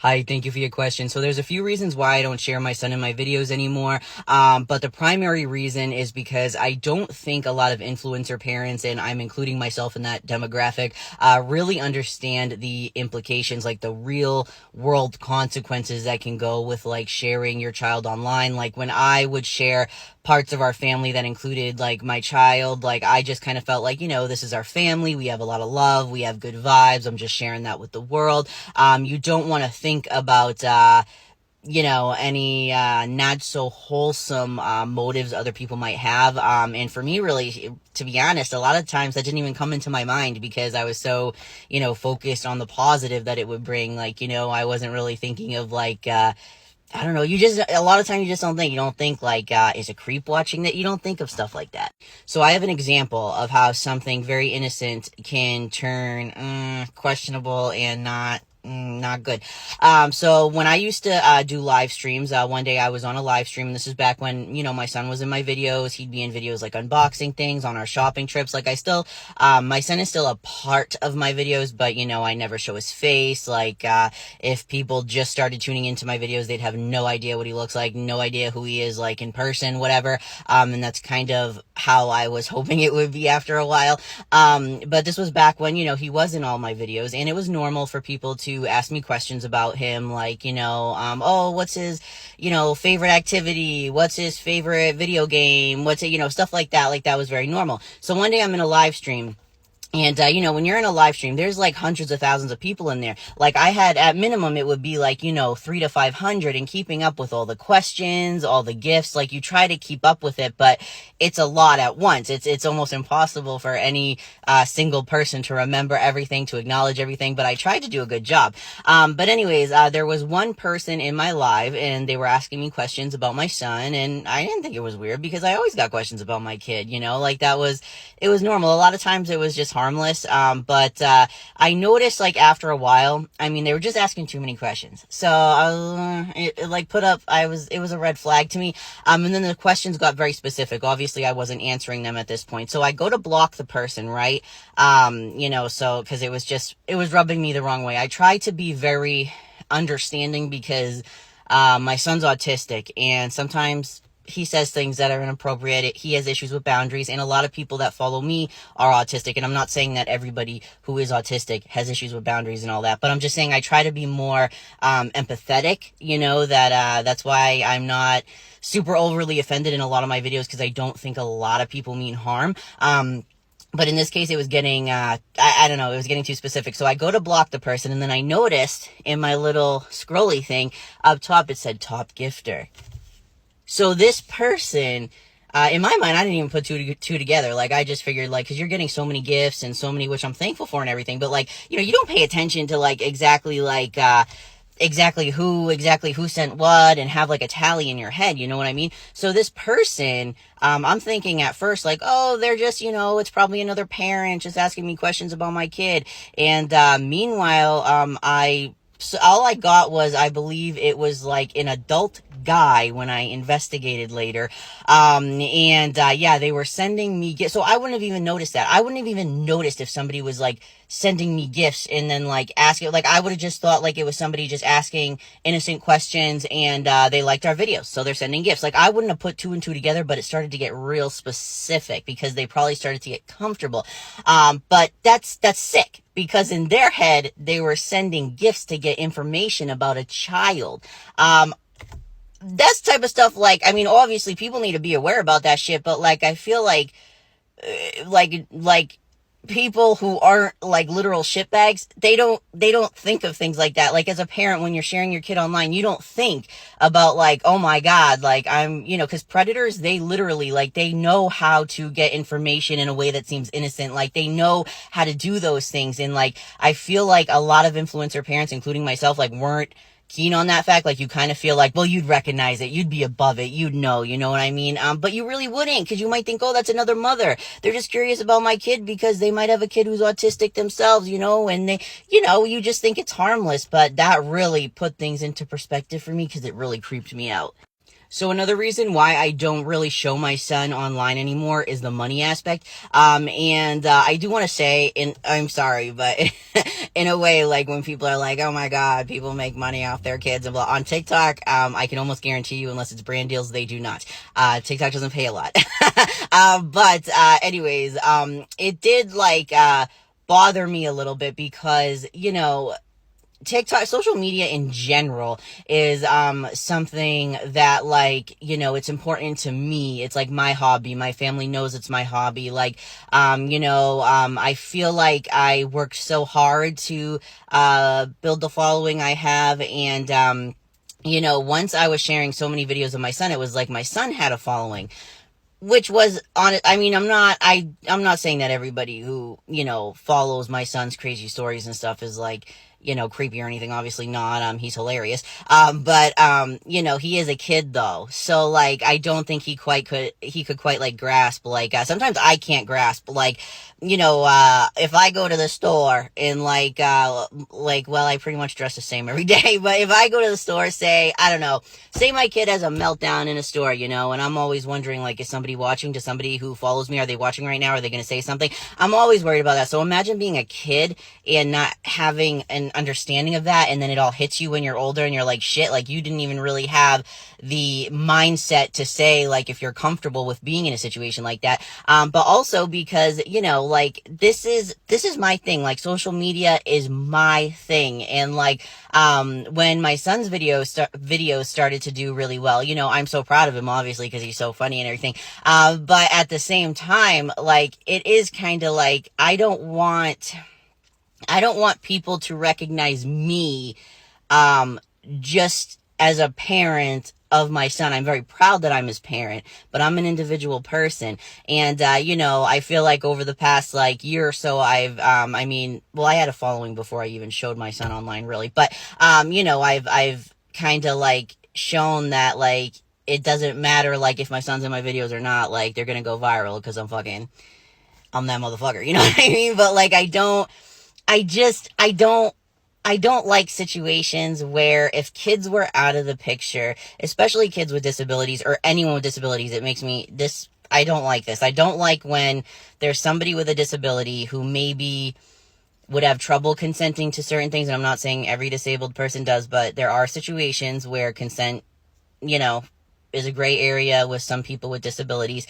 Hi, thank you for your question. So there's a few reasons why I don't share my son in my videos anymore. But the primary reason is because I don't think a lot of influencer parents, and I'm including myself in that demographic, really understand the implications, like the real world consequences that can go with like sharing your child online. Like when I would share parts of our family that included like my child, like I just kind of felt like, this is our family. We have a lot of love. We have good vibes. I'm just sharing that with the world. You don't want to think about, any not so wholesome motives other people might have. And for me, really, to be honest, a lot of times that didn't even come into my mind because I was so, focused on the positive that it would bring. Like, I wasn't really thinking of like, I don't know. A lot of times you just you don't think like, is a creep watching that? You don't think of stuff like that. So I have an example of how something very innocent can turn questionable and not good. So when I used to do live streams, one day I was on a live stream, and this is back when, my son was in my videos. He'd be in videos like unboxing things on our shopping trips. Like my son is still a part of my videos, but I never show his face. Like, if people just started tuning into my videos, they'd have no idea what he looks like, no idea who he is like in person, whatever. And that's kind of how I was hoping it would be after a while. But this was back when, he was in all my videos, and it was normal for people to ask me questions about him, like, oh, what's his, favorite activity? What's his favorite video game? What's it, stuff like that. Like that was very normal. So one day I'm in a live stream. And, when you're in a live stream, there's like hundreds of thousands of people in there. Like I had at minimum, it would be like, 300 to 500, and keeping up with all the questions, all the gifts, like you try to keep up with it, but it's a lot at once. It's almost impossible for any, single person to remember everything, to acknowledge everything, but I tried to do a good job. But anyways, there was one person in my live, and they were asking me questions about my son, and I didn't think it was weird because I always got questions about my kid, like it was normal. A lot of times it was just harmless. But I noticed like after a while, they were just asking too many questions. So it was a red flag to me. And then the questions got very specific. Obviously I wasn't answering them at this point. So I go to block the person, right? So cause it was rubbing me the wrong way. I try to be very understanding because, my son's autistic, and sometimes he says things that are inappropriate. He has issues with boundaries, and a lot of people that follow me are autistic. And I'm not saying that everybody who is autistic has issues with boundaries and all that, but I'm just saying I try to be more empathetic, that's why I'm not super overly offended in a lot of my videos, because I don't think a lot of people mean harm. But in this case, it was getting, I don't know, it was getting too specific. So I go to block the person, and then I noticed in my little scrolly thing up top, it said top gifter. So this person, in my mind, I didn't even put two together. Like, I just figured, like, cause you're getting so many gifts and so many, which I'm thankful for and everything, but like, you don't pay attention to like, exactly who sent what, and have like a tally in your head, you know what I mean? So this person, I'm thinking at first like, oh, they're just, it's probably another parent just asking me questions about my kid. And, meanwhile, so all I got was, I believe it was like an adult guy when I investigated later. They were sending me gifts. So I wouldn't have even noticed that. I wouldn't have even noticed if somebody was like sending me gifts and then like asking, like I would have just thought like it was somebody just asking innocent questions, and they liked our videos, so they're sending gifts. Like I wouldn't have put two and two together, but it started to get real specific because they probably started to get comfortable. But that's sick, because in their head they were sending gifts to get information about a child. That's type of stuff, like, obviously people need to be aware about that shit, but like I feel like people who aren't like literal shitbags, they don't think of things like that. Like as a parent, when you're sharing your kid online, you don't think about like, oh my God, like I'm, cause predators, they literally like, they know how to get information in a way that seems innocent. Like they know how to do those things. And like, I feel like a lot of influencer parents, including myself, like weren't keen on that fact. Like you kind of feel like, well, you'd recognize it, you'd be above it, you'd know, you know what I mean? But you really wouldn't, because you might think, oh, that's another mother. They're just curious about my kid because they might have a kid who's autistic themselves, and they, you just think it's harmless. But that really put things into perspective for me, because it really creeped me out. So another reason why I don't really show my son online anymore is the money aspect. I do want to say, and I'm sorry, but in a way, like when people are like, oh my God, people make money off their kids and blah, on TikTok, I can almost guarantee you, unless it's brand deals, they do not. TikTok doesn't pay a lot. Anyways, it did bother me a little bit because, TikTok, social media in general is something that it's important to me. It's like my hobby. My family knows it's my hobby. I feel like I worked so hard to build the following I have, and once I was sharing so many videos of my son, it was like my son had a following, which was on it. I mean, I'm not saying that everybody who, follows my son's crazy stories and stuff is creepy or anything. Obviously not. He's hilarious. He is a kid though. So I don't think he could quite grasp, sometimes I can't grasp, if I go to the store and I pretty much dress the same every day, but if I go to the store, say my kid has a meltdown in a store, and I'm always wondering, is somebody watching? To somebody who follows me, are they watching right now? Are they going to say something? I'm always worried about that. So imagine being a kid and not having an understanding of that, and then it all hits you when you're older and you're like, shit, you didn't even really have the mindset to say, if you're comfortable with being in a situation like that. But also because, this is my thing. Social media is my thing. And when my son's videos started to do really well, I'm so proud of him, obviously, because he's so funny and everything. But at the same time, it is kind of I don't want people to recognize me, just as a parent of my son. I'm very proud that I'm his parent, but I'm an individual person. And, I feel like over the past year or so, I've, I had a following before I even showed my son online, really. But, I've kind of shown that it doesn't matter if my son's in my videos or not, they're gonna go viral because I'm that motherfucker. You know what I mean? But I don't like situations where if kids were out of the picture, especially kids with disabilities or anyone with disabilities, I don't like this. I don't like when there's somebody with a disability who maybe would have trouble consenting to certain things. And I'm not saying every disabled person does, but there are situations where consent, is a gray area with some people with disabilities.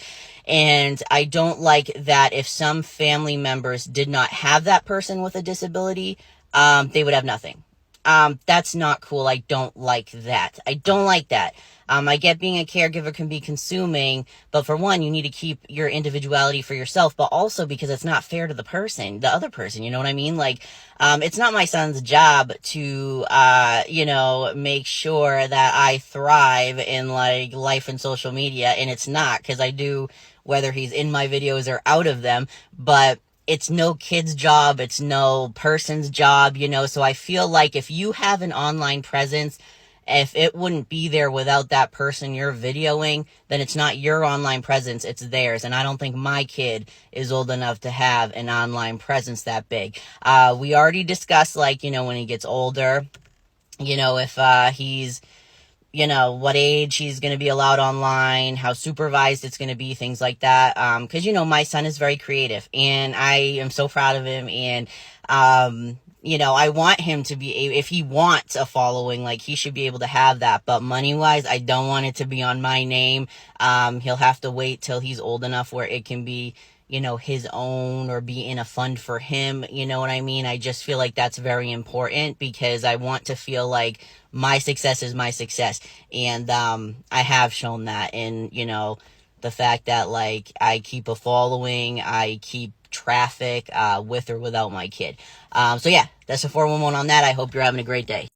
And I don't like that if some family members did not have that person with a disability, they would have nothing. That's not cool. I don't like that. I don't like that. I get being a caregiver can be consuming, but for one, you need to keep your individuality for yourself, but also because it's not fair to the other person, you know what I mean? It's not my son's job to, make sure that I thrive in life and social media, and it's not, because I do, whether he's in my videos or out of them, but it's no kid's job, it's no person's job, so I feel like if you have an online presence, if it wouldn't be there without that person you're videoing, then it's not your online presence, it's theirs. And I don't think my kid is old enough to have an online presence that big. We already discussed, when he gets older, if he's, what age he's going to be allowed online, how supervised it's going to be, things like that. Because, my son is very creative and I am so proud of him. And, I want him to be, if he wants a following, he should be able to have that. But money-wise, I don't want it to be on my name. He'll have to wait till he's old enough where it can be, his own or be in a fund for him. You know what I mean? I just feel like that's very important because I want to feel like my success is my success. And I have shown that in, the fact that I keep a following, I keep traffic with or without my kid. So yeah, that's a 411 on that. I hope you're having a great day.